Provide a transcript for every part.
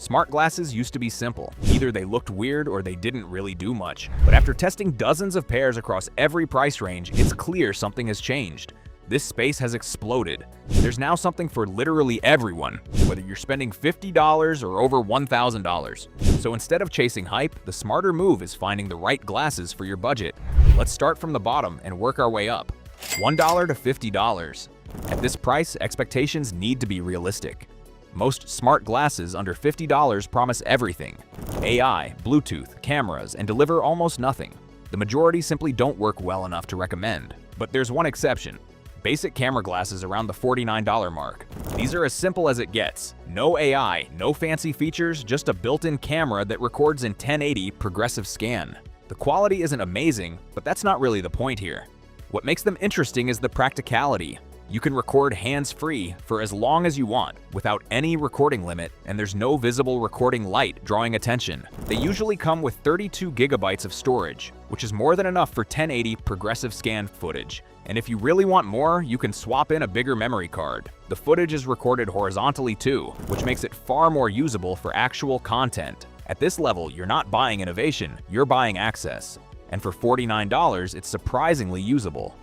Smart glasses used to be simple. Either they looked weird or they didn't really do much. But after testing dozens of pairs across every price range, it's clear something has changed. This space has exploded. There's now something for literally everyone, whether you're spending $50 or over $1,000. So instead of chasing hype, the smarter move is finding the right glasses for your budget. Let's start from the bottom and work our way up. $1 to $50. At this price, expectations need to be realistic. Most smart glasses under $50 promise everything: AI, Bluetooth, cameras, and deliver almost nothing. The majority simply don't work well enough to recommend. But there's one exception: basic camera glasses around the $49 mark. These are as simple as it gets. No AI, no fancy features, just a built-in camera that records in 1080 progressive scan. The quality isn't amazing, but that's not really the point here. What makes them interesting is the practicality. You can record hands-free for as long as you want, without any recording limit, and there's no visible recording light drawing attention. They usually come with 32 gigabytes of storage, which is more than enough for 1080 progressive scan footage. And if you really want more, you can swap in a bigger memory card. The footage is recorded horizontally too, which makes it far more usable for actual content. At this level, you're not buying innovation, you're buying access. And for $49, it's surprisingly usable.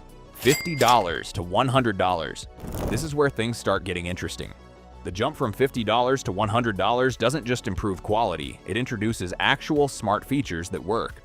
$50 to $100. This is where things start getting interesting. The jump from $50 to $100 doesn't just improve quality, it introduces actual smart features that work.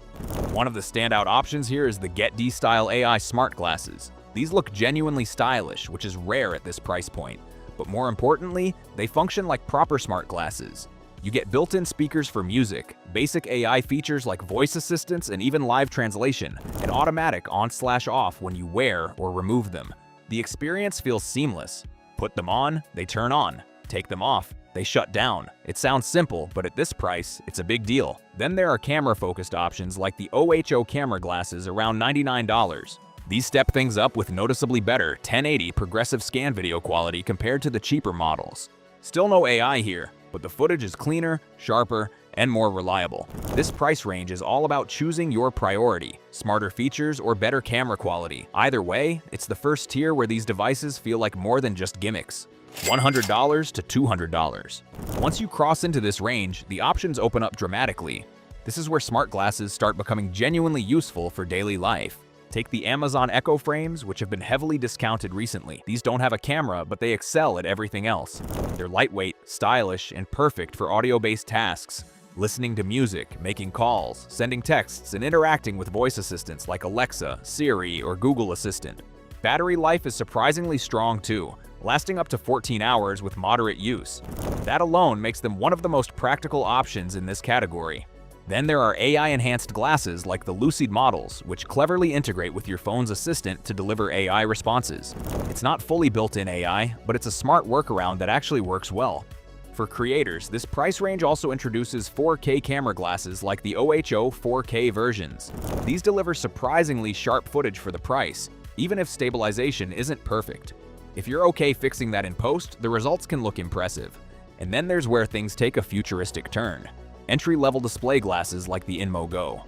One of the standout options here is the Get D style AI smart glasses. These look genuinely stylish, which is rare at this price point. But more importantly, they function like proper smart glasses. You get built-in speakers for music, basic AI features like voice assistants and even live translation, and automatic on/off when you wear or remove them. The experience feels seamless. Put them on, they turn on. Take them off, they shut down. It sounds simple, but at this price, it's a big deal. Then there are camera-focused options like the OHO camera glasses around $99. These step things up with noticeably better 1080 progressive scan video quality compared to the cheaper models. Still no AI here, but the footage is cleaner, sharper, and more reliable. This price range is all about choosing your priority: smarter features or better camera quality. Either way, it's the first tier where these devices feel like more than just gimmicks. $100 to $200. Once you cross into this range, the options open up dramatically. This is where smart glasses start becoming genuinely useful for daily life. Take the Amazon Echo frames, which have been heavily discounted recently. These don't have a camera, but they excel at everything else. They're lightweight, stylish, and perfect for audio-based tasks: listening to music, making calls, sending texts, and interacting with voice assistants like Alexa, Siri, or Google Assistant. Battery life is surprisingly strong too, lasting up to 14 hours with moderate use. That alone makes them one of the most practical options in this category. Then there are AI-enhanced glasses like the Lucid models, which cleverly integrate with your phone's assistant to deliver AI responses. It's not fully built-in AI, but it's a smart workaround that actually works well. For creators, this price range also introduces 4K camera glasses like the OHO 4K versions. These deliver surprisingly sharp footage for the price, even if stabilization isn't perfect. If you're okay fixing that in post, the results can look impressive. And then there's where things take a futuristic turn: entry-level display glasses like the Inmo Go.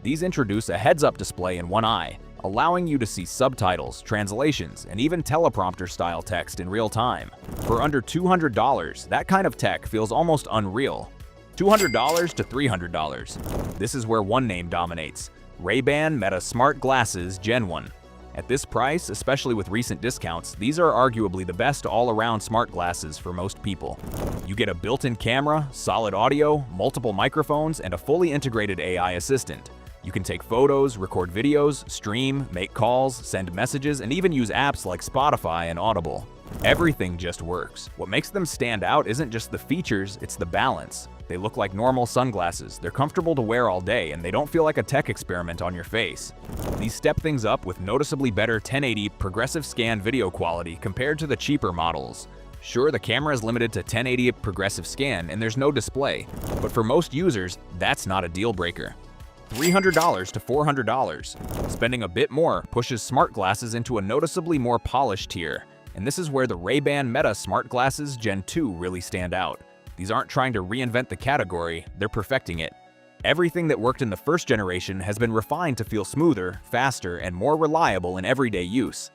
These introduce a heads-up display in one eye, allowing you to see subtitles, translations, and even teleprompter-style text in real time. For under $200, that kind of tech feels almost unreal. $200 to $300. This is where one name dominates: Ray-Ban Meta Smart Glasses Gen 1. At this price, especially with recent discounts, these are arguably the best all-around smart glasses for most people. You get a built-in camera, solid audio, multiple microphones, and a fully integrated AI assistant. You can take photos, record videos, stream, make calls, send messages, and even use apps like Spotify and Audible. Everything just works. What makes them stand out isn't just the features, it's the balance. They look like normal sunglasses, they're comfortable to wear all day, and they don't feel like a tech experiment on your face. These step things up with noticeably better 1080 progressive scan video quality compared to the cheaper models. Sure, the camera is limited to 1080 progressive scan and there's no display, but for most users, that's not a deal breaker. $300 to $400. Spending a bit more pushes smart glasses into a noticeably more polished tier, and this is where the Ray-Ban Meta Smart Glasses Gen 2 really stand out. These aren't trying to reinvent the category, they're perfecting it. Everything that worked in the first generation has been refined to feel smoother, faster, and more reliable in everyday use.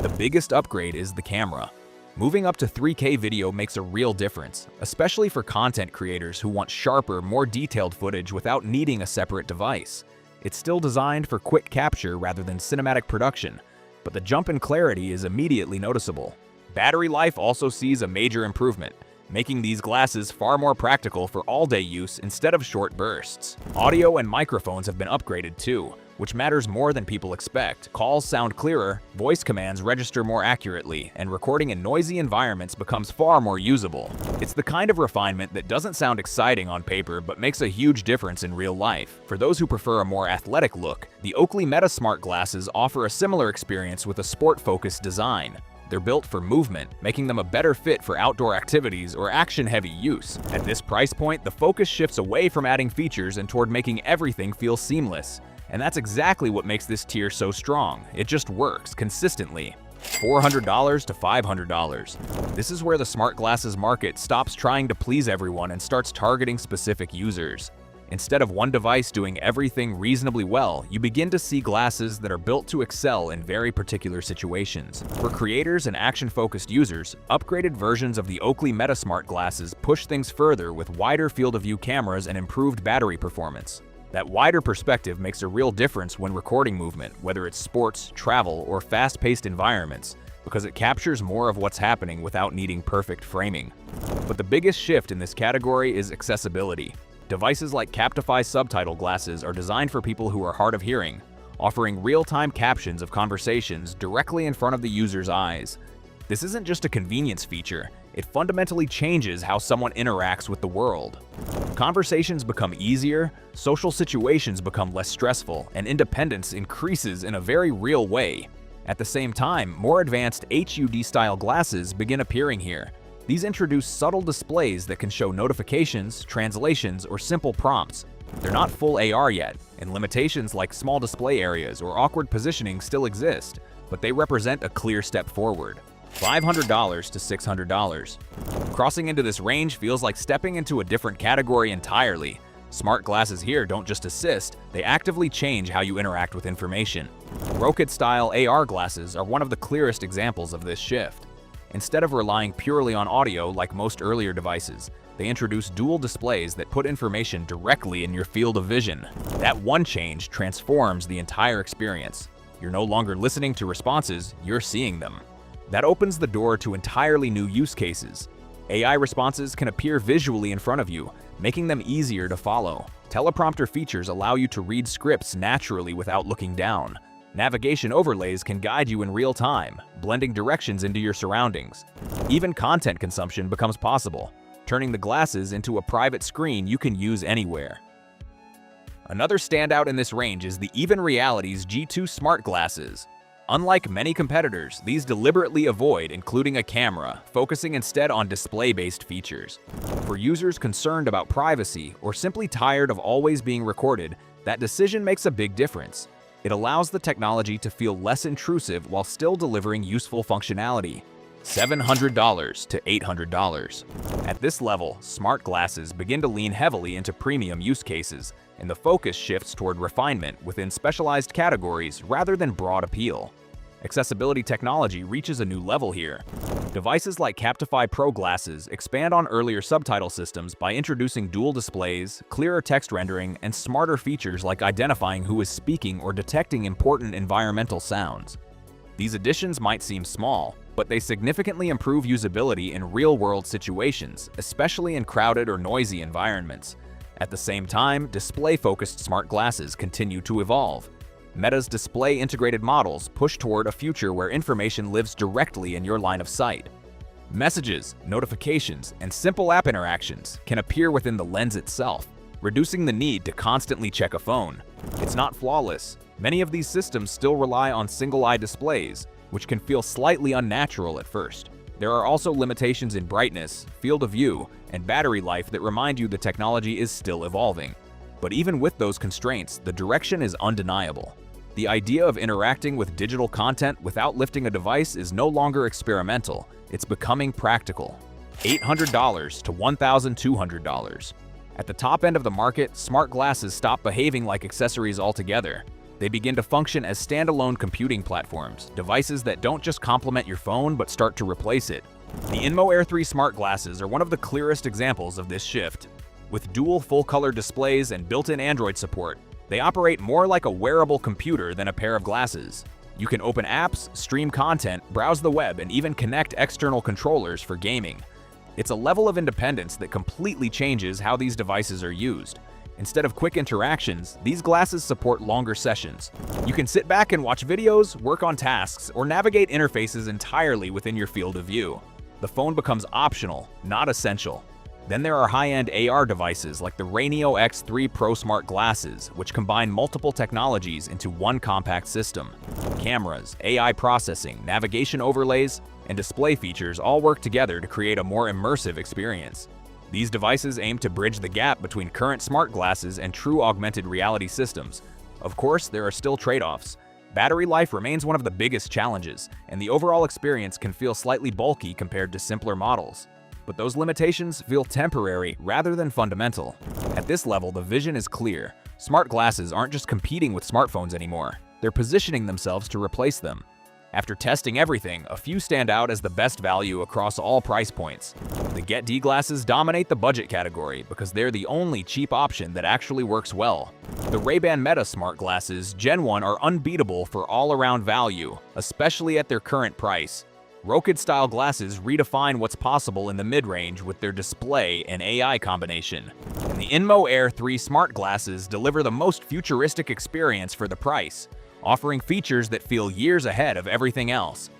The biggest upgrade is the camera. Moving up to 3K video makes a real difference, especially for content creators who want sharper, more detailed footage without needing a separate device. It's still designed for quick capture rather than cinematic production, but the jump in clarity is immediately noticeable. Battery life also sees a major improvement, making these glasses far more practical for all-day use instead of short bursts. Audio and microphones have been upgraded too, which matters more than people expect. Calls sound clearer, voice commands register more accurately, and recording in noisy environments becomes far more usable. It's the kind of refinement that doesn't sound exciting on paper but makes a huge difference in real life. For those who prefer a more athletic look, the Oakley Meta Smart glasses offer a similar experience with a sport-focused design. They're built for movement, making them a better fit for outdoor activities or action-heavy use. At this price point, the focus shifts away from adding features and toward making everything feel seamless. And that's exactly what makes this tier so strong. It just works consistently. $400 to $500. This is where the smart glasses market stops trying to please everyone and starts targeting specific users. Instead of one device doing everything reasonably well, you begin to see glasses that are built to excel in very particular situations. For creators and action-focused users, upgraded versions of the Oakley Meta Smart glasses push things further with wider field-of-view cameras and improved battery performance. That wider perspective makes a real difference when recording movement, whether it's sports, travel, or fast-paced environments, because it captures more of what's happening without needing perfect framing. But the biggest shift in this category is accessibility. Devices like Captify subtitle glasses are designed for people who are hard of hearing, offering real-time captions of conversations directly in front of the user's eyes. This isn't just a convenience feature, it fundamentally changes how someone interacts with the world. Conversations become easier, social situations become less stressful, and independence increases in a very real way. At the same time, more advanced HUD-style glasses begin appearing here. These introduce subtle displays that can show notifications, translations, or simple prompts. They're not full AR yet, and limitations like small display areas or awkward positioning still exist, but they represent a clear step forward. $500 to $600. Crossing into this range feels like stepping into a different category entirely. Smart glasses here don't just assist, they actively change how you interact with information. Rocket-style AR glasses are one of the clearest examples of this shift. Instead of relying purely on audio like most earlier devices, they introduce dual displays that put information directly in your field of vision. That one change transforms the entire experience. You're no longer listening to responses, you're seeing them. That opens the door to entirely new use cases. AI responses can appear visually in front of you, making them easier to follow. Teleprompter features allow you to read scripts naturally without looking down. Navigation overlays can guide you in real time, blending directions into your surroundings. Even content consumption becomes possible, turning the glasses into a private screen you can use anywhere. Another standout in this range is the Even Reality's G2 smart glasses. Unlike many competitors, these deliberately avoid including a camera, focusing instead on display-based features. For users concerned about privacy or simply tired of always being recorded, that decision makes a big difference. It allows the technology to feel less intrusive while still delivering useful functionality. $700 to $800. At this level, smart glasses begin to lean heavily into premium use cases, and the focus shifts toward refinement within specialized categories rather than broad appeal. Accessibility technology reaches a new level here. Devices like Captify Pro glasses expand on earlier subtitle systems by introducing dual displays, clearer text rendering, and smarter features like identifying who is speaking or detecting important environmental sounds. These additions might seem small, but they significantly improve usability in real-world situations, especially in crowded or noisy environments. At the same time, display-focused smart glasses continue to evolve. Meta's display-integrated models push toward a future where information lives directly in your line of sight. Messages, notifications, and simple app interactions can appear within the lens itself, reducing the need to constantly check a phone. It's not flawless. Many of these systems still rely on single-eye displays, which can feel slightly unnatural at first. There are also limitations in brightness, field of view, and battery life that remind you the technology is still evolving. But even with those constraints, the direction is undeniable. The idea of interacting with digital content without lifting a device is no longer experimental, it's becoming practical. $800 to $1,200. At the top end of the market, smart glasses stop behaving like accessories altogether. They begin to function as standalone computing platforms, devices that don't just complement your phone but start to replace it. The Inmo Air 3 smart glasses are one of the clearest examples of this shift. With dual full-color displays and built-in Android support, they operate more like a wearable computer than a pair of glasses. You can open apps, stream content, browse the web, and even connect external controllers for gaming. It's a level of independence that completely changes how these devices are used. Instead of quick interactions, these glasses support longer sessions. You can sit back and watch videos, work on tasks, or navigate interfaces entirely within your field of view. The phone becomes optional, not essential. Then there are high-end AR devices like the Rainio X3 Pro Smart Glasses, which combine multiple technologies into one compact system. Cameras, AI processing, navigation overlays, and display features all work together to create a more immersive experience. These devices aim to bridge the gap between current smart glasses and true augmented reality systems. Of course, there are still trade-offs. Battery life remains one of the biggest challenges, and the overall experience can feel slightly bulky compared to simpler models. But those limitations feel temporary rather than fundamental. At this level, the vision is clear. Smart glasses aren't just competing with smartphones anymore. They're positioning themselves to replace them. After testing everything, a few stand out as the best value across all price points. The Get D glasses dominate the budget category because they're the only cheap option that actually works well. The Ray-Ban Meta smart glasses Gen 1 are unbeatable for all-around value, especially at their current price. Rokid-style glasses redefine what's possible in the mid-range with their display and AI combination. And the Inmo Air 3 smart glasses deliver the most futuristic experience for the price, offering features that feel years ahead of everything else.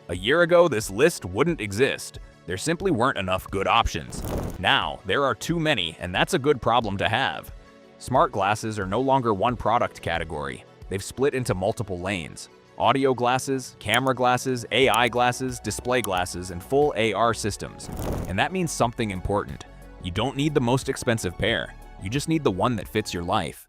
A year ago, this list wouldn't exist. There simply weren't enough good options. Now, there are too many, and that's a good problem to have. Smart glasses are no longer one product category. They've split into multiple lanes. Audio glasses, camera glasses, AI glasses, display glasses, and full AR systems. And that means something important. You don't need the most expensive pair. You just need the one that fits your life.